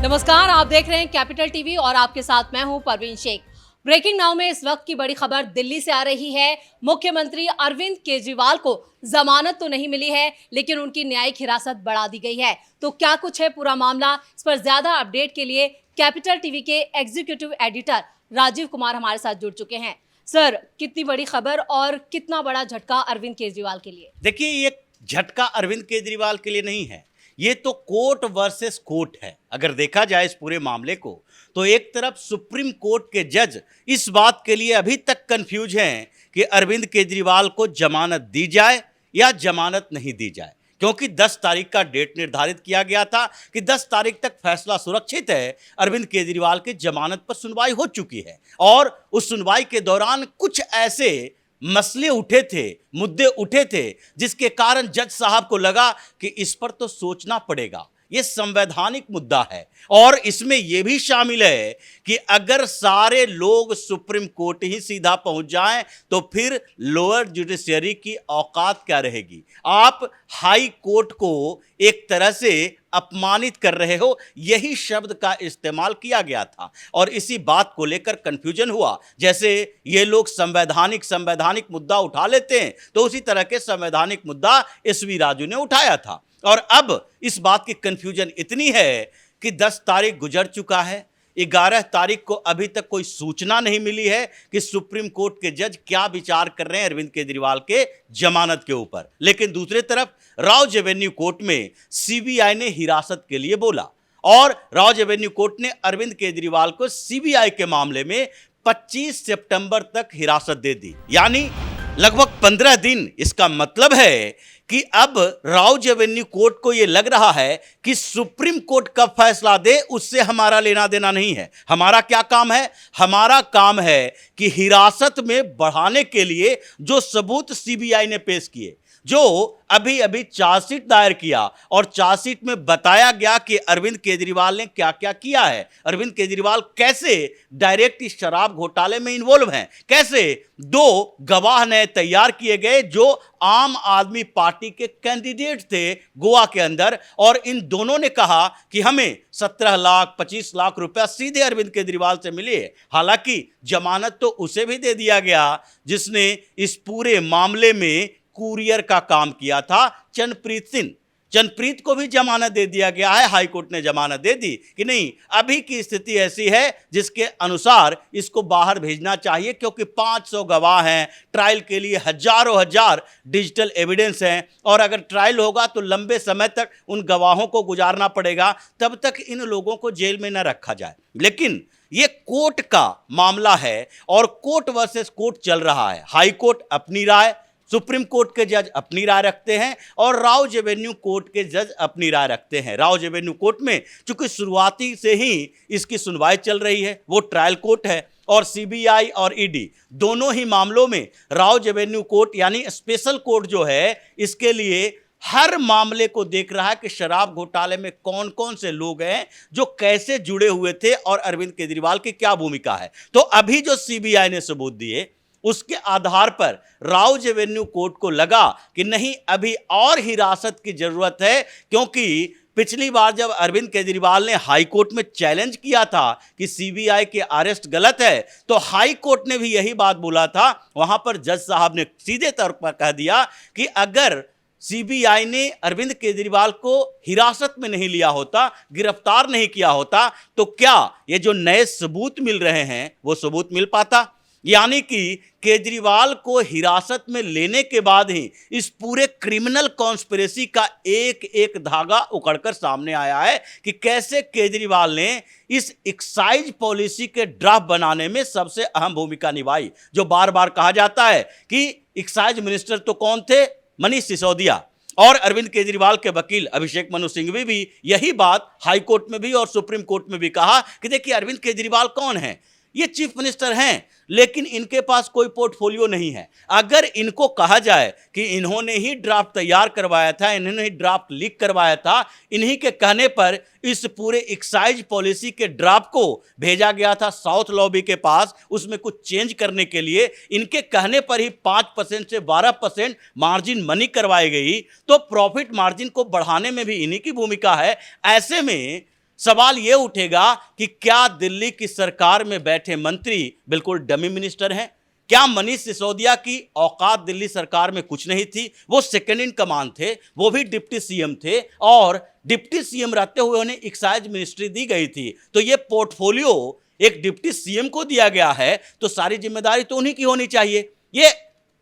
नमस्कार, आप देख रहे हैं कैपिटल टीवी और आपके साथ मैं हूं परवीन शेख। ब्रेकिंग नाउ में इस वक्त की बड़ी खबर दिल्ली से आ रही है। मुख्यमंत्री अरविंद केजरीवाल को जमानत तो नहीं मिली है, लेकिन उनकी न्यायिक हिरासत बढ़ा दी गई है। तो क्या कुछ है पूरा मामला, इस पर ज्यादा अपडेट के लिए कैपिटल टीवी के एग्जीक्यूटिव एडिटर राजीव कुमार हमारे साथ जुड़ चुके हैं। सर, कितनी बड़ी खबर और कितना बड़ा झटका अरविंद केजरीवाल के लिए? देखिए, ये झटका अरविंद केजरीवाल के लिए नहीं है, ये तो कोर्ट वर्सेस कोर्ट है। अगर देखा जाए इस पूरे मामले को, तो एक तरफ सुप्रीम कोर्ट के जज इस बात के लिए अभी तक कंफ्यूज हैं कि अरविंद केजरीवाल को जमानत दी जाए या जमानत नहीं दी जाए, क्योंकि 10 तारीख का डेट निर्धारित किया गया था कि 10 तारीख तक फैसला सुरक्षित है। अरविंद केजरीवाल की जमानत पर सुनवाई हो चुकी है और उस सुनवाई के दौरान कुछ ऐसे मसले उठे थे, मुद्दे उठे थे, जिसके कारण जज साहब को लगा कि इस पर तो सोचना पड़ेगा। ये संवैधानिक मुद्दा है और इसमें यह भी शामिल है कि अगर सारे लोग सुप्रीम कोर्ट ही सीधा पहुंच जाएं तो फिर लोअर जुडिशरी की औकात क्या रहेगी। आप हाई कोर्ट को एक तरह से अपमानित कर रहे हो, यही शब्द का इस्तेमाल किया गया था और इसी बात को लेकर कंफ्यूजन हुआ। जैसे ये लोग संवैधानिक मुद्दा उठा लेते हैं, तो उसी तरह के संवैधानिक मुद्दा एसवी राजू ने उठाया था और अब इस बात की कंफ्यूजन इतनी है कि 10 तारीख गुजर चुका है, 11 तारीख को अभी तक कोई सूचना नहीं मिली है कि सुप्रीम कोर्ट के जज क्या विचार कर रहे हैं अरविंद केजरीवाल के जमानत के ऊपर। लेकिन दूसरी तरफ राउज एवेन्यू कोर्ट में सीबीआई ने हिरासत के लिए बोला और राउज एवेन्यू कोर्ट ने अरविंद केजरीवाल को सीबीआई के मामले में 25 सितंबर तक हिरासत दे दी, यानी लगभग 15 दिन। इसका मतलब है कि अब राउज एवेन्यू कोर्ट को यह लग रहा है कि सुप्रीम कोर्ट कब फैसला दे उससे हमारा लेना देना नहीं है। हमारा क्या काम है? हमारा काम है कि हिरासत में बढ़ाने के लिए जो सबूत सीबीआई ने पेश किए, जो अभी अभी चार्जशीट दायर किया और चार्जशीट में बताया गया कि अरविंद केजरीवाल ने क्या क्या किया है, अरविंद केजरीवाल कैसे डायरेक्ट इस शराब घोटाले में इन्वॉल्व हैं, कैसे 2 गवाह नए तैयार किए गए जो आम आदमी पार्टी के कैंडिडेट थे गोवा के अंदर, और इन दोनों ने कहा कि हमें 17 लाख 25 लाख रुपया सीधे अरविंद केजरीवाल से मिले। हालांकि जमानत तो उसे भी दे दिया गया जिसने इस पूरे मामले में कुरियर का काम किया था, चंद्रप्रीत सिंह। चंद्रप्रीत को भी जमानत दे दिया गया है। हाई कोर्ट ने जमानत दे दी कि नहीं, अभी की स्थिति ऐसी है जिसके अनुसार इसको बाहर भेजना चाहिए, क्योंकि 500 गवाह हैं, ट्रायल के लिए हजार डिजिटल एविडेंस हैं और अगर ट्रायल होगा तो लंबे समय तक उन गवाहों को गुजारना पड़ेगा, तब तक इन लोगों को जेल में न रखा जाए। लेकिन ये कोर्ट का मामला है और कोर्ट वर्सेस कोर्ट चल रहा है। हाई कोर्ट अपनी राय, सुप्रीम कोर्ट के जज अपनी राय रखते हैं और राउज एवेन्यू कोर्ट के जज अपनी राय रखते हैं। राउज एवेन्यू कोर्ट में चूंकि शुरुआती से ही इसकी सुनवाई चल रही है, वो ट्रायल कोर्ट है, और सीबीआई और ईडी दोनों ही मामलों में राउज एवेन्यू कोर्ट यानी स्पेशल कोर्ट जो है, इसके लिए हर मामले को देख रहा है कि शराब घोटाले में कौन कौन से लोग हैं, जो कैसे जुड़े हुए थे और अरविंद केजरीवाल की क्या भूमिका है। तो अभी जो सीबीआई ने सबूत दिए, उसके आधार पर राउज एवेन्यू कोर्ट को लगा कि नहीं, अभी और हिरासत की जरूरत है, क्योंकि पिछली बार जब अरविंद केजरीवाल ने हाई कोर्ट में चैलेंज किया था कि सीबीआई के अरेस्ट गलत है, तो हाई कोर्ट ने भी यही बात बोला था। वहां पर जज साहब ने सीधे तौर पर कह दिया कि अगर सीबीआई ने अरविंद केजरीवाल को हिरासत में नहीं लिया होता, गिरफ्तार नहीं किया होता, तो क्या ये जो नए सबूत मिल रहे हैं वो सबूत मिल पाता। यानी कि केजरीवाल को हिरासत में लेने के बाद ही इस पूरे क्रिमिनल कॉन्स्पिरेसी का एक एक धागा उखड़कर सामने आया है कि कैसे केजरीवाल ने इस एक्साइज पॉलिसी के ड्राफ्ट बनाने में सबसे अहम भूमिका निभाई। जो बार बार कहा जाता है कि एक्साइज मिनिस्टर तो कौन थे? मनीष सिसोदिया। और अरविंद केजरीवाल के वकील अभिषेक मनु सिंघवी भी यही बात हाई कोर्ट में भी और सुप्रीम कोर्ट में भी कहा कि देखिए, अरविंद केजरीवाल कौन है? ये चीफ मिनिस्टर हैं, लेकिन इनके पास कोई पोर्टफोलियो नहीं है। अगर इनको कहा जाए कि इन्होंने ही ड्राफ्ट तैयार करवाया था, इन्होंने ही ड्राफ्ट लीक करवाया था, इन्हीं के कहने पर इस पूरे एक्साइज पॉलिसी के ड्राफ्ट को भेजा गया था साउथ लॉबी के पास, उसमें कुछ चेंज करने के लिए, इनके कहने पर ही 5% से 12% मार्जिन मनी करवाई गई, तो प्रॉफिट मार्जिन को बढ़ाने में भी इन्हीं की भूमिका है। ऐसे में सवाल यह उठेगा कि क्या दिल्ली की सरकार में बैठे मंत्री बिल्कुल डमी मिनिस्टर हैं? क्या मनीष सिसोदिया की औकात दिल्ली सरकार में कुछ नहीं थी? वो सेकंड इन कमांड थे, वो भी डिप्टी सीएम थे, और डिप्टी सीएम रहते हुए उन्हें एक्साइज मिनिस्ट्री दी गई थी। तो ये पोर्टफोलियो एक डिप्टी सीएम को दिया गया है, तो सारी जिम्मेदारी तो उन्हीं की होनी चाहिए। ये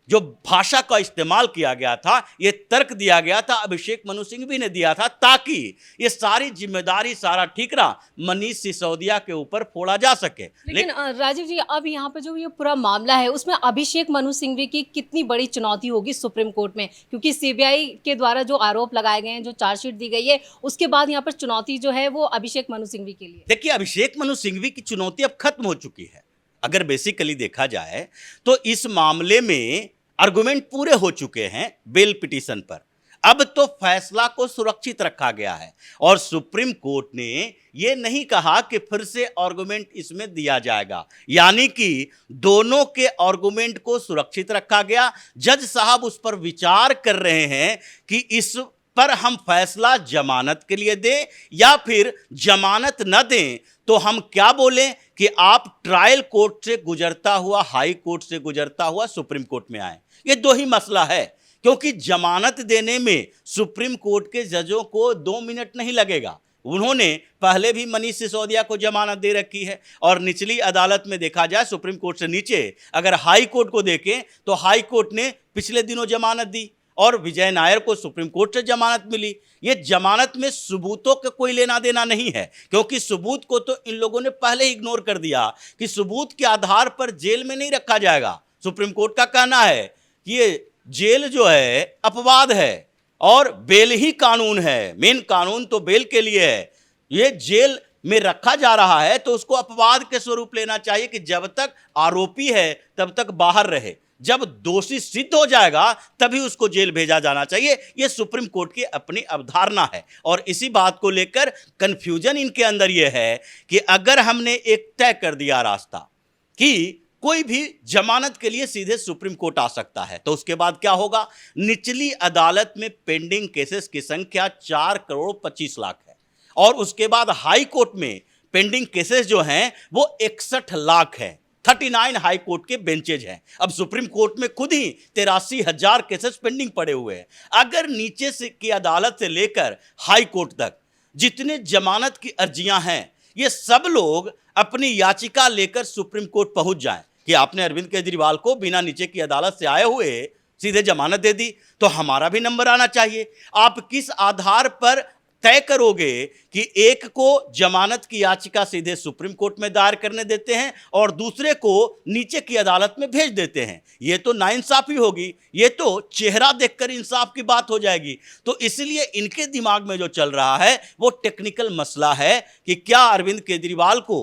जो भाषा का इस्तेमाल किया गया था, ये तर्क दिया गया था, अभिषेक मनु सिंघवी ने दिया था, ताकि ये सारी जिम्मेदारी, सारा ठीकरा मनीष सिसोदिया के ऊपर फोड़ा जा सके। लेकिन राजीव जी, अब यहाँ पे जो ये पूरा मामला है उसमें अभिषेक मनु सिंघवी की कितनी बड़ी चुनौती होगी सुप्रीम कोर्ट में, क्योंकि सीबीआई के द्वारा जो आरोप लगाए गए हैं, जो चार्जशीट दी गई है, उसके बाद यहाँ पर चुनौती जो है वो अभिषेक मनु सिंघवी के लिए। देखिए, अभिषेक मनु सिंघवी की चुनौती अब खत्म हो चुकी है। अगर बेसिकली देखा जाए तो इस मामले में आर्गुमेंट पूरे हो चुके हैं बेल पिटीशन पर। अब तो फैसला को सुरक्षित रखा गया है और सुप्रीम कोर्ट ने यह नहीं कहा कि फिर से आर्गुमेंट इसमें दिया जाएगा, यानी कि दोनों के आर्गुमेंट को सुरक्षित रखा गया। जज साहब उस पर विचार कर रहे हैं कि इस पर हम फैसला जमानत के लिए दें या फिर जमानत न दें तो हम क्या बोलें कि आप ट्रायल कोर्ट से गुजरता हुआ, हाई कोर्ट से गुजरता हुआ सुप्रीम कोर्ट में आए। ये दो ही मसला है, क्योंकि जमानत देने में सुप्रीम कोर्ट के जजों को 2 मिनट नहीं लगेगा। उन्होंने पहले भी मनीष सिसोदिया को जमानत दे रखी है, और निचली अदालत में देखा जाए, सुप्रीम कोर्ट से नीचे अगर हाई कोर्ट को देखें तो हाई कोर्ट ने पिछले दिनों जमानत दी और विजय नायर को सुप्रीम कोर्ट से जमानत मिली। ये जमानत में सबूतों का कोई लेना देना नहीं है, क्योंकि सबूत को तो इन लोगों ने पहले ही इग्नोर कर दिया कि सबूत के आधार पर जेल में नहीं रखा जाएगा। सुप्रीम कोर्ट का कहना है कि ये जेल जो है अपवाद है और बेल ही कानून है। मेन कानून तो बेल के लिए है। ये जेल में रखा जा रहा है तो उसको अपवाद के स्वरूप लेना चाहिए कि जब तक आरोपी है तब तक बाहर रहे, जब दोषी सिद्ध हो जाएगा तभी उसको जेल भेजा जाना चाहिए। यह सुप्रीम कोर्ट की अपनी अवधारणा है, और इसी बात को लेकर कंफ्यूजन इनके अंदर यह है कि अगर हमने एक तय कर दिया रास्ता कि कोई भी जमानत के लिए सीधे सुप्रीम कोर्ट आ सकता है, तो उसके बाद क्या होगा? निचली अदालत में पेंडिंग केसेस की संख्या 4 करोड़ 25 लाख है, और उसके बाद हाई कोर्ट में पेंडिंग केसेस जो हैं वो 61 लाख है। 39 हाई कोर्ट के बेंचेज हैं। अब सुप्रीम कोर्ट में खुद ही 83,000 केसेस पेंडिंग पड़े हुए हैं। अगर नीचे से की अदालत से लेकर हाई कोर्ट तक जितने जमानत की अर्जियां हैं, ये सब लोग अपनी याचिका लेकर सुप्रीम कोर्ट पहुंच जाएं कि आपने अरविंद केजरीवाल को बिना नीचे की अदालत से आए हुए सीधे जमानत दे दी, तो हमारा भी नंबर आना चाहिए। आप किस आधार पर तय करोगे कि एक को जमानत की याचिका सीधे सुप्रीम कोर्ट में दायर करने देते हैं और दूसरे को नीचे की अदालत में भेज देते हैं? ये तो नाइंसाफी होगी, ये तो चेहरा देखकर इंसाफ की बात हो जाएगी। तो इसलिए इनके दिमाग में जो चल रहा है वो टेक्निकल मसला है कि क्या अरविंद केजरीवाल को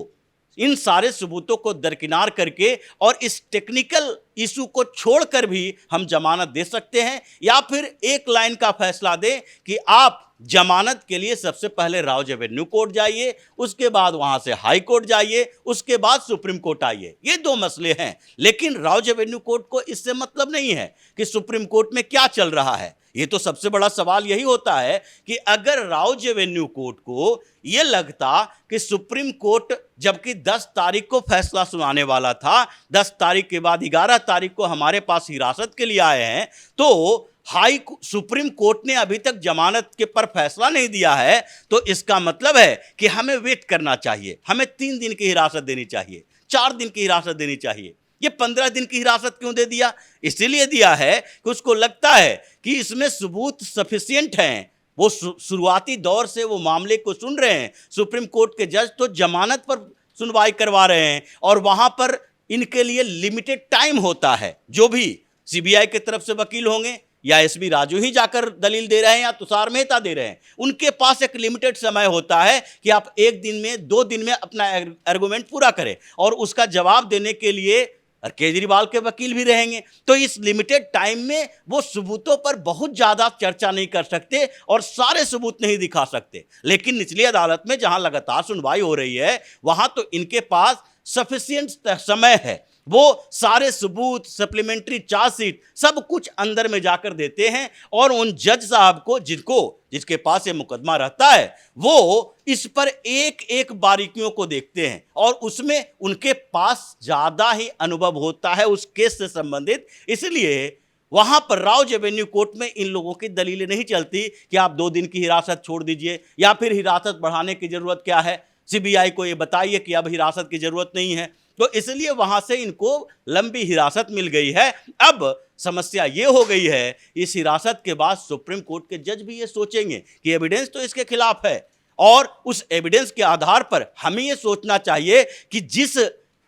इन सारे सबूतों को दरकिनार करके और इस टेक्निकल इशू को छोड़कर भी हम जमानत दे सकते हैं, या फिर एक लाइन का फैसला दें कि आप जमानत के लिए सबसे पहले राउज एवेन्यू कोर्ट जाइए, उसके बाद वहां से हाई कोर्ट जाइए, उसके बाद सुप्रीम कोर्ट आइए। ये दो मसले हैं, लेकिन राउज एवेन्यू कोर्ट को इससे मतलब नहीं है कि सुप्रीम कोर्ट में क्या चल रहा है। ये तो सबसे बड़ा सवाल यही होता है कि अगर राउज एवेन्यू कोर्ट को यह लगता कि सुप्रीम कोर्ट जबकि 10 तारीख को फैसला सुनाने वाला था, 10 तारीख के बाद 11 तारीख को हमारे पास हिरासत के लिए आए हैं, तो सुप्रीम कोर्ट ने अभी तक जमानत के पर फैसला नहीं दिया है, तो इसका मतलब है कि हमें वेट करना चाहिए, हमें 3 दिन की हिरासत देनी चाहिए, 4 दिन की हिरासत देनी चाहिए। ये 15 दिन की हिरासत क्यों दे दिया? इसीलिए दिया है कि उसको लगता है कि इसमें सबूत सफिशिएंट हैं। वो शुरुआती दौर से वो मामले को सुन रहे हैं। सुप्रीम कोर्ट के जज तो जमानत पर सुनवाई करवा रहे हैं और वहां पर इनके लिए लिमिटेड टाइम होता है। जो भी सीबीआई की तरफ से वकील होंगे या एसबी राजू ही जाकर दलील दे रहे हैं या तुषार मेहता दे रहे हैं, उनके पास एक लिमिटेड समय होता है कि आप 1 दिन में 2 दिन में अपना आर्गुमेंट पूरा करें, और उसका जवाब देने के लिए केजरीवाल के वकील भी रहेंगे। तो इस लिमिटेड टाइम में वो सबूतों पर बहुत ज्यादा चर्चा नहीं कर सकते और सारे सबूत नहीं दिखा सकते। लेकिन निचली अदालत में जहां लगातार सुनवाई हो रही है, वहां तो इनके पास सफिशिएंट समय है वो सारे सबूत, सप्लीमेंट्री चार्जशीट सब कुछ अंदर में जाकर देते हैं और उन जज साहब को जिसके पास ये मुकदमा रहता है वो इस पर एक एक बारीकियों को देखते हैं और उसमें उनके पास ज्यादा ही अनुभव होता है उस केस से संबंधित। इसलिए वहां पर राउज एवेन्यू कोर्ट में इन लोगों की दलीलें नहीं चलती कि आप 2 दिन की हिरासत छोड़ दीजिए या फिर हिरासत बढ़ाने की जरूरत क्या है, सीबीआई को ये बताइए कि अब हिरासत की जरूरत नहीं है। तो इसलिए वहां से इनको लंबी हिरासत मिल गई है। अब समस्या ये हो गई है, इस हिरासत के बाद सुप्रीम कोर्ट के जज भी ये सोचेंगे कि एविडेंस तो इसके खिलाफ है और उस एविडेंस के आधार पर हमें ये सोचना चाहिए कि जिस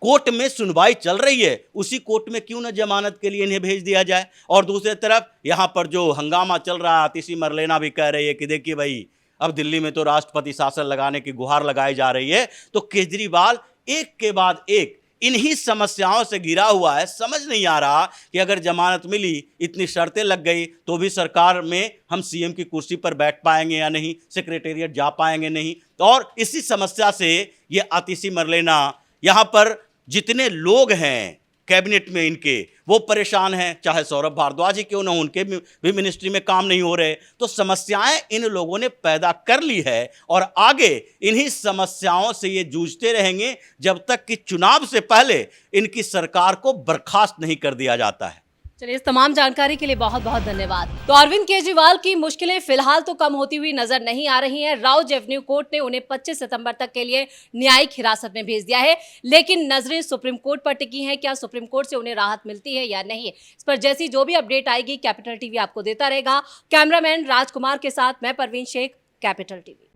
कोर्ट में सुनवाई चल रही है उसी कोर्ट में क्यों न जमानत के लिए इन्हें भेज दिया जाए। और दूसरी तरफ यहां पर जो हंगामा चल रहा है, आतिशी मरलेना भी कह रही है कि देखिए भाई अब दिल्ली में तो राष्ट्रपति शासन लगाने की गुहार लगाई जा रही है। तो केजरीवाल एक के बाद एक इन्हीं समस्याओं से घिरा हुआ है। समझ नहीं आ रहा कि अगर जमानत मिली, इतनी शर्तें लग गई तो भी सरकार में हम सीएम की कुर्सी पर बैठ पाएंगे या नहीं, सेक्रेटेरिएट जा पाएंगे नहीं। और इसी समस्या से ये आतिशी मरलेना, यहाँ पर जितने लोग हैं कैबिनेट में इनके वो परेशान हैं, चाहे सौरभ भारद्वाज ही क्यों ना, उनके भी मिनिस्ट्री में काम नहीं हो रहे। तो समस्याएं इन लोगों ने पैदा कर ली है और आगे इन्हीं समस्याओं से ये जूझते रहेंगे जब तक कि चुनाव से पहले इनकी सरकार को बर्खास्त नहीं कर दिया जाता है। चलिए, इस तमाम जानकारी के लिए बहुत बहुत धन्यवाद। तो अरविंद केजरीवाल की मुश्किलें फिलहाल तो कम होती हुई नजर नहीं आ रही हैं। राउज एवेन्यू कोर्ट ने उन्हें 25 सितंबर तक के लिए न्यायिक हिरासत में भेज दिया है, लेकिन नजरें सुप्रीम कोर्ट पर टिकी हैं। क्या सुप्रीम कोर्ट से उन्हें राहत मिलती है या नहीं, इस पर जैसी जो भी अपडेट आएगी कैपिटल टीवी आपको देता रहेगा। कैमरामैन राजकुमार के साथ मैं परवीन शेख, कैपिटल टीवी।